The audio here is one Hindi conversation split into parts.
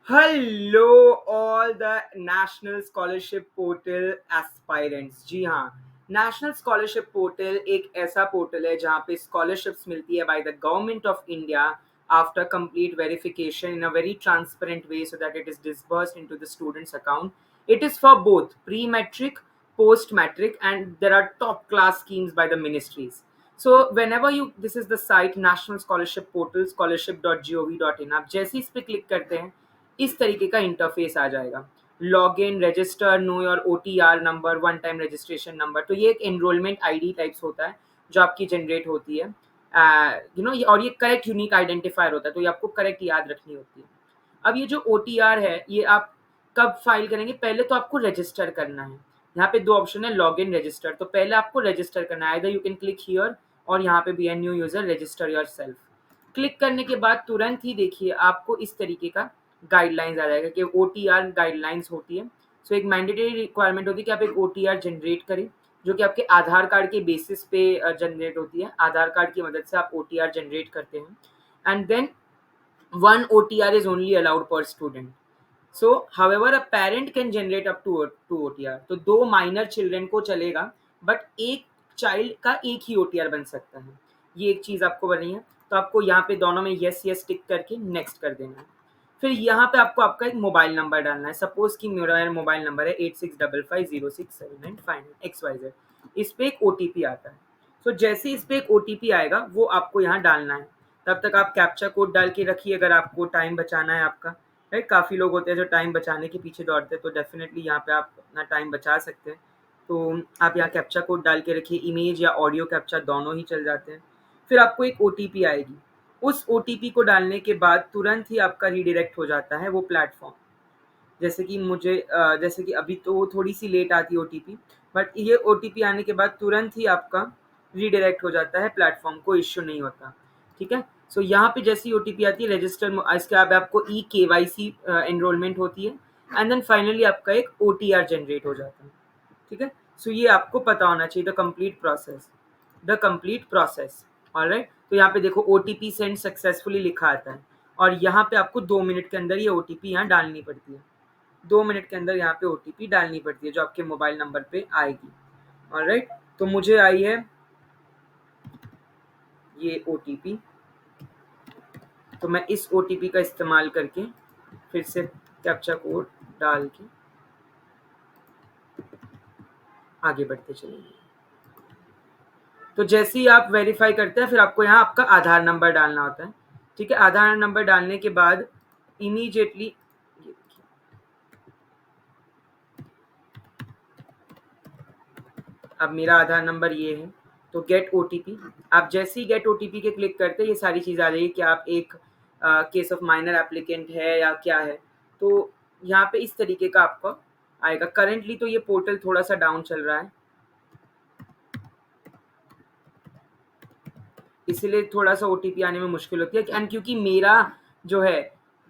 Hello all the national scholarship portal aspirants. जी हाँ, नेशनल स्कॉलरशिप पोर्टल एक ऐसा पोर्टल है जहाँ पे स्कॉलरशिप्स मिलती है by the government of India after complete verification in a very transparent way so that it is disbursed into the student's account. It is for both pre-matric, post-matric, and there are top class schemes by the ministries. So whenever you, this is the site National Scholarship Portal, scholarship.gov.in. आप जैसे ही इस पे क्लिक करते हैं इस तरीके का इंटरफेस आ जाएगा। Log in, register, know your OTR number, one time registration number. तो ये एक एनरोलमेंट आईडी टाइप्स होता है जो आपकी जनरेट होती है, और ये करेक्ट यूनिक आइडेंटिफायर होता है, तो ये आपको करेक्ट याद रखनी होती है। अब ये जो OTR है ये आप कब फाइल करेंगे? पहले तो आपको रजिस्टर करना है। यहाँ पे दो ऑप्शन है, लॉग इन, रजिस्टर। तो पहले आपको रजिस्टर करना है, either you can click here और यहाँ पे be an new user register yourself. Click करने के बाद तुरंत ही देखिए आपको इस तरीके का गाइडलाइंस आ जाएगा कि OTR गाइडलाइंस होती है। सो एक मैंडेटरी रिक्वायरमेंट होती है कि आप एक OTR जनरेट करें जो कि आपके आधार कार्ड के बेसिस पे जनरेट होती है। आधार कार्ड की मदद से आप OTR जनरेट करते हैं and then one OTR is only allowed per student. So however a parent can generate up to two OTR. तो दो माइनर चिल्ड्रन को चलेगा बट एक चाइल्ड का एक ही OTR बन सकता है। ये एक चीज आपको बनी है, तो आपको यहाँ पे दोनों में यस यस टिक करके नेक्स्ट कर देना है। फिर यहाँ पे आपको आपका एक मोबाइल नंबर डालना है। सपोज कि मेरा मोबाइल नंबर है 8655067959 XYZ। इस पे एक OTP आता है। तो जैसे इस पे एक OTP आएगा वो आपको यहाँ डालना है। तब तक आप कैप्चा कोड डाल के रखिए अगर आपको टाइम बचाना है आपका। राइट, काफ़ी लोग होते हैं जो टाइम बचाने के पीछे दौड़ते हैं, तो डेफिनेटली यहाँ पे आप अपना टाइम बचा सकते हैं। तो आप यहाँ कैप्चा कोड डाल के रखिए, इमेज या ऑडियो कैप्चा दोनों ही चल जाते हैं। फिर आपको एक OTP आएगी। उस OTP को डालने के बाद तुरंत ही आपका रीडायरेक्ट हो जाता है वो प्लेटफॉर्म। जैसे कि अभी तो थोड़ी सी लेट आती है OTP, बट ये OTP आने के बाद तुरंत ही आपका रीडायरेक्ट हो जाता है प्लेटफॉर्म, कोई इश्यू नहीं होता। ठीक है, सो यहाँ पे जैसी OTP आती है रजिस्टर, इसके बाद आपको KYC एनरोलमेंट होती है एंड देन फाइनली आपका एक OTR जनरेट हो जाता है। ठीक है, सो ये आपको पता होना चाहिए द कंप्लीट प्रोसेस। ऑलराइट, तो यहाँ पे देखो OTP सेंड सक्सेसफुली लिखा आता है और यहाँ पे आपको 2 मिनट के अंदर ये OTP यहाँ डालनी पड़ती है। 2 मिनट के अंदर यहाँ पे OTP डालनी पड़ती है जो आपके मोबाइल नंबर पे आएगी। ऑलराइट, तो मुझे आई है ये OTP, तो मैं इस OTP का इस्तेमाल करके फिर से कैप्चा कोड डाल के आगे बढ़ते चलेंगे। तो जैसे ही आप वेरीफाई करते हैं फिर आपको यहाँ आपका आधार नंबर डालना होता है। ठीक है, आधार नंबर डालने के बाद इमीडिएटली अब मेरा आधार नंबर ये है, तो गेट OTP। आप जैसे ही गेट OTP के क्लिक करते हैं ये सारी चीज़ आ जाएगी कि आप एक केस ऑफ माइनर एप्लीकेंट है या क्या है। तो यहाँ पे इस तरीके का आपका आएगा। करेंटली तो ये पोर्टल थोड़ा सा डाउन चल रहा है, इसीलिए थोड़ा सा OTP आने में मुश्किल होती है। एंड क्योंकि मेरा जो है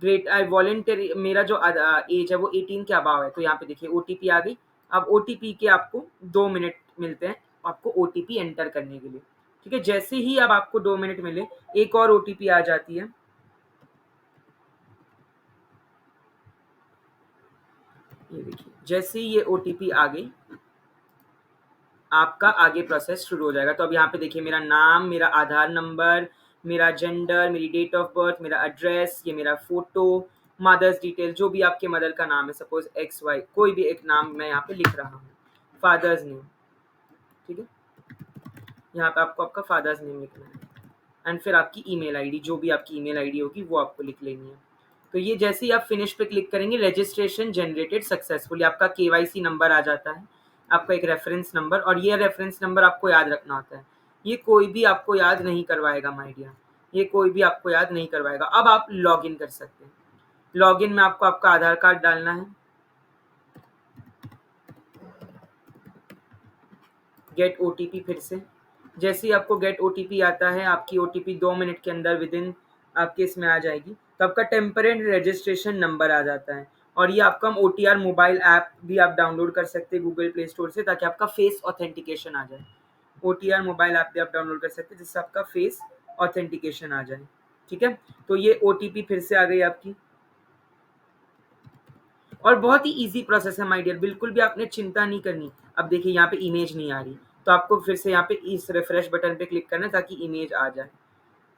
ग्रेट आई वॉलेंटरी, मेरा जो एज है वो 18 के अबाव है, तो यहाँ पे देखिए OTP आ गई। अब OTP के आपको 2 मिनट मिलते हैं आपको OTP एंटर करने के लिए। ठीक है, जैसे ही अब आपको 2 मिनट मिले एक और OTP आ जाती है। ये देखिए, जैसे ही ये OTP आ गई आपका आगे प्रोसेस शुरू हो जाएगा। तो अब यहाँ पे देखिए मेरा नाम, मेरा आधार नंबर, मेरा जेंडर, मेरी डेट ऑफ बर्थ, मेरा एड्रेस, ये मेरा फोटो, मदर्स डिटेल, जो भी आपके मदर का नाम है, सपोज XY, कोई भी एक नाम मैं यहाँ पे लिख रहा हूँ, फादर्स नेम। ठीक है, यहाँ पे आपको आपका फादर्स नेम लिखना है एंड फिर आपकी ईमेल आईडी, जो भी आपकी ईमेल आईडी होगी वो आपको लिख लेनी है। तो ये जैसे ही आप फिनिश पे क्लिक करेंगे रजिस्ट्रेशन जनरेटेड सक्सेसफुली, आपका KYC नंबर आ जाता है, आपका एक रेफरेंस नंबर, और ये रेफरेंस नंबर आपको याद रखना होता है। ये कोई भी आपको याद नहीं करवाएगा माय डियर, ये कोई भी आपको याद नहीं करवाएगा। अब आप लॉग इन कर सकते हैं। लॉग इन में आपको आपका आधार कार्ड डालना है, गेट OTP फिर से। जैसे ही आपको गेट OTP आता है आपकी OTP 2 मिनट के अंदर विद इन आपके इसमें आ जाएगी, तो आपका टेम्परेरी रजिस्ट्रेशन नंबर आ जाता है। और ये आपका OTR मोबाइल ऐप भी आप डाउनलोड कर सकते हैं गूगल प्ले स्टोर से, ताकि आपका फेस ऑथेंटिकेशन आ जाए। OTR मोबाइल ऐप भी आप डाउनलोड कर सकते हैं जिससे आपका फेस ऑथेंटिकेशन आ जाए। ठीक है, तो ये OTP फिर से आ गई आपकी। और बहुत ही ईज़ी प्रोसेस है माय डियर, बिल्कुल भी आपने चिंता नहीं करनी। अब देखिए यहाँ पे इमेज नहीं आ रही, तो आपको फिर से यहाँ पे इस रिफ्रेश बटन पे क्लिक करना है ताकि इमेज आ जाए।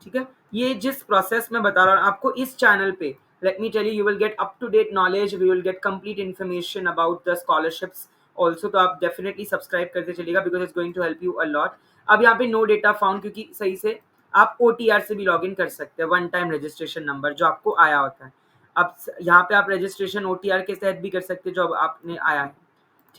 ठीक है, ये जिस प्रोसेस में बता रहा हूँ आपको इस चैनल पे, let me tell you, you will get up to date knowledge, we will get complete information about the scholarships also. तो आप डेफिनेटली सब्सक्राइब करते चलिएगा because it's going to help you a lot. अब यहाँ पे नो डेटा फाउंड, क्योंकि सही से आप OTR से भी लॉग इन कर सकते हैं, वन टाइम रजिस्ट्रेशन नंबर जो आपको आया होता है। अब यहाँ पे आप रजिस्ट्रेशन OTR के तहत भी कर सकते हैं जो अब आपने आया है।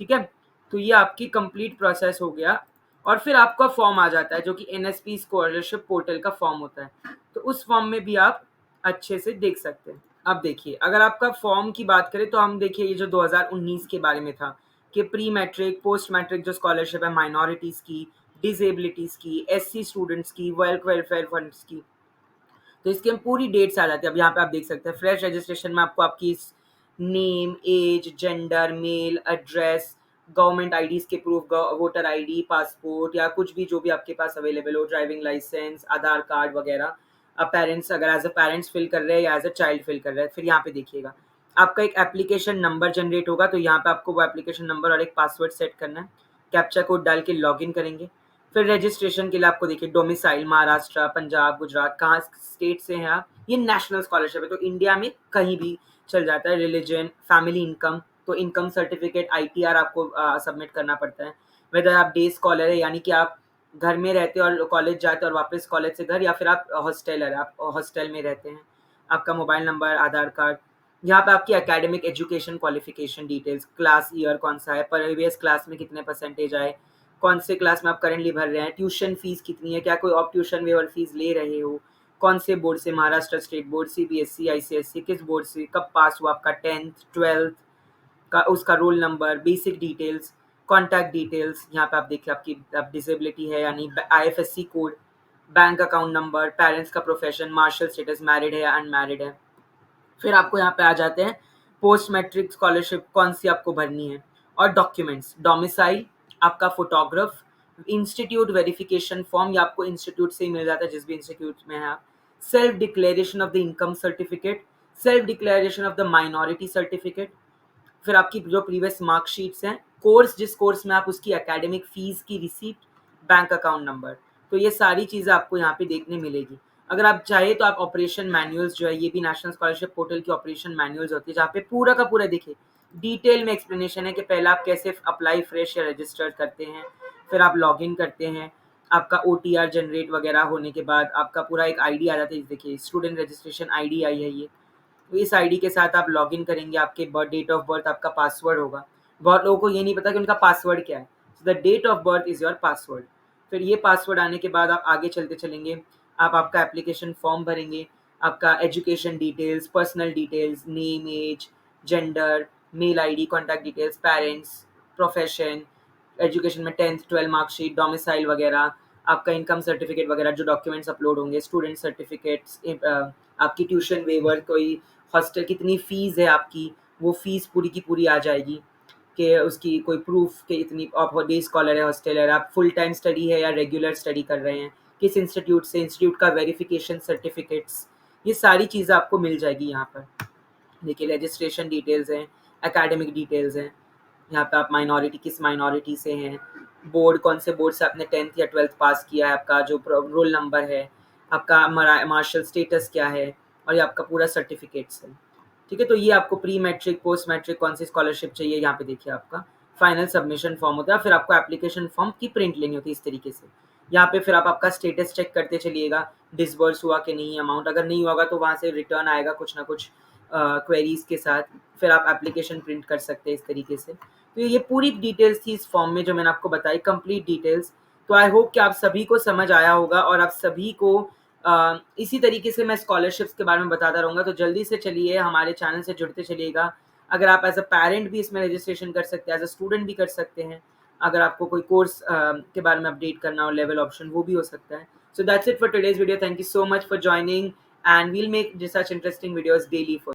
ठीक है, तो ये आपकी कंप्लीट प्रोसेस हो गया। और फिर आपका फॉर्म आ जाता है जो कि NSP स्कॉलरशिप पोर्टल का फॉर्म होता है, तो उस फॉर्म में भी आप अच्छे से देख सकते हैं। अब देखिए, अगर आपका फॉर्म की बात करें तो हम देखिए ये जो 2019 के बारे में था कि प्री मैट्रिक पोस्ट मैट्रिक जो स्कॉलरशिप है माइनॉरिटीज़ की, डिसेबिलिटीज़ की, SC स्टूडेंट्स की, वेलफेयर फंड्स की, तो इसकी हम पूरी डेट्स आ जाती है। अब यहाँ पे आप देख सकते हैं फ्रेश रजिस्ट्रेशन में आपको आपकी name, age, gender, mail, address, government IDs के प्रूफ, वोटर आईडी, पासपोर्ट या कुछ भी जो भी आपके पास अवेलेबल हो, ड्राइविंग लाइसेंस, आधार कार्ड वगैरह। अब पेरेंट्स अगर एज अ पेरेंट्स फिल कर रहे हैं या एज अ चाइल्ड फिल कर रहे हैं। फिर यहाँ पे देखिएगा आपका एक एप्लीकेशन नंबर जनरेट होगा, तो यहाँ पे आपको वो एप्लीकेशन नंबर और एक पासवर्ड सेट करना है। कैप्चा कोड डाल के लॉगिन करेंगे। फिर रजिस्ट्रेशन के लिए आपको देखिए डोमिसाइल महाराष्ट्र, पंजाब, गुजरात, कहाँ स्टेट से हैं आप। ये नेशनल स्कॉलरशिप है तो इंडिया में कहीं भी चल जाता है। रिलीजन, फैमिली इनकम, तो इनकम सर्टिफिकेट ITR आपको सबमिट करना पड़ता है। वेदर आप डे स्कॉलर है यानी कि आप घर में रहते और कॉलेज जाते और वापस कॉलेज से घर, या फिर आप हॉस्टेलर, आप हॉस्टल में रहते हैं। आपका मोबाइल नंबर, आधार कार्ड, यहाँ पे आपकी academic education qualification details, class year कौन सा है, प्रीवियस क्लास में कितने परसेंटेज आए, कौन से क्लास में आप करंटली भर रहे हैं, ट्यूशन फीस कितनी है, क्या कोई आप ट्यूशन वेवर फीस ले रहे हो, कौन से बोर्ड से, Maharashtra state board, CBSE, ICSE, किस बोर्ड से, कब पास हुआ आपका 10th 12th का, उसका roll number, basic details, contact details. यहाँ पे आप देखिए आपकी आप डिसेबिलिटी है यानी IFSC code, bank account number, parents का प्रोफेशन, मार्शल स्टेटस, मैरिड है या अनमैरिड है। फिर आपको यहाँ पे आ जाते हैं पोस्ट मैट्रिक स्कॉलरशिप कौन सी आपको भरनी है, और डॉक्यूमेंट्स, डोमिसाइल, आपका फोटोग्राफ, इंस्टीट्यूट वेरिफिकेशन फॉर्म, या आपको इंस्टीट्यूट से ही मिल जाता है जिस भी इंस्टीट्यूट में है आप, self declaration of the income certificate, self declaration of the minority certificate, फिर आपकी जो प्रीवियस मार्कशीट्स हैं, कोर्स जिस कोर्स में आप उसकी एकेडमिक फीस की रिसीप्ट, बैंक अकाउंट नंबर। तो ये सारी चीज़ें आपको यहाँ पे देखने मिलेगी। अगर आप चाहे तो आप ऑपरेशन मैनुअल्स जो है, ये भी नेशनल स्कॉलरशिप पोर्टल की ऑपरेशन मैनुअल्स होती है जहाँ पे पूरा का पूरा देखिए डिटेल में एक्सप्लेनेशन है कि पहले आप कैसे अप्लाई फ्रेश या रजिस्टर करते हैं, फिर आप लॉग इन करते हैं, आपका OTR जनरेट वगैरह होने के बाद आपका पूरा एक ID आ जाता है। देखिए स्टूडेंट रजिस्ट्रेशन ID आई है ये, तो इस आईडी के साथ आप लॉगिन करेंगे, आपके डेट ऑफ बर्थ आपका पासवर्ड होगा। बहुत लोगों को ये नहीं पता कि उनका पासवर्ड क्या है, the date of birth is your password. फिर ये पासवर्ड आने के बाद आप आगे चलते चलेंगे, आप आपका एप्लीकेशन फॉर्म भरेंगे, आपका education details, personal details, name, age, gender, mail ID, contact details, parents, profession, education में 10th 12 मार्कशीट, डोमिसाइल वगैरह, आपका इनकम सर्टिफिकेट वगैरह जो डॉक्यूमेंट्स अपलोड होंगे, स्टूडेंट सर्टिफिकेट्स, आपकी ट्यूशन वेवर, कोई हॉस्टल कितनी फ़ीस है आपकी, वो फ़ीस पूरी की पूरी आ जाएगी कि उसकी कोई प्रूफ कि इतनी आप डे स्कॉलर है, हॉस्टलर, आप फुल टाइम स्टडी है या रेगुलर स्टडी कर रहे हैं, किस इंस्टीट्यूट से, इंस्टीट्यूट का वेरिफिकेशन सर्टिफिकेट्स, ये सारी चीज़ें आपको मिल जाएगी यहाँ पर। देखिए रजिस्ट्रेशन डिटेल्स हैं, एकेडमिक डिटेल्स हैं, यहाँ पे आप माइनॉरिटी किस माइनॉरिटी से हैं, बोर्ड कौन से बोर्ड से आपने 10th या 12th पास किया है, आपका जो रोल नंबर है, आपका मार्शल स्टेटस क्या है, और ये आपका पूरा सर्टिफिकेट्स है। ठीक है, तो ये आपको प्री मैट्रिक पोस्ट मैट्रिक कौन सी स्कॉलरशिप चाहिए, यहाँ पे देखिए आपका फाइनल सबमिशन फॉर्म होता है। फिर आपको एप्लीकेशन फॉर्म की प्रिंट लेनी होती है इस तरीके से। यहाँ पे फिर आप आपका स्टेटस चेक करते चलिएगा, डिसबर्स हुआ कि नहीं अमाउंट, अगर नहीं होगा तो वहाँ से रिटर्न आएगा कुछ ना कुछ क्वेरीज के साथ। फिर आप एप्लीकेशन प्रिंट कर सकते हैं इस तरीके से। तो ये पूरी डिटेल्स थी इस फॉर्म में जो मैंने आपको बताई, कंप्लीट डिटेल्स। तो आई होप कि आप सभी को समझ आया होगा और आप सभी को इसी तरीके से मैं स्कॉलरशिप्स के बारे में बताता रहूँगा। तो जल्दी से चलिए हमारे चैनल से जुड़ते चलिएगा। अगर आप एज अ पेरेंट भी इसमें रजिस्ट्रेशन कर सकते हैं, एज अ स्टूडेंट भी कर सकते हैं। अगर आपको कोई कोर्स के बारे में अपडेट करना हो, लेवल ऑप्शन, वो भी हो सकता है। So that's it for today's video. Thank you so much for joining and we'll make such interesting videos daily for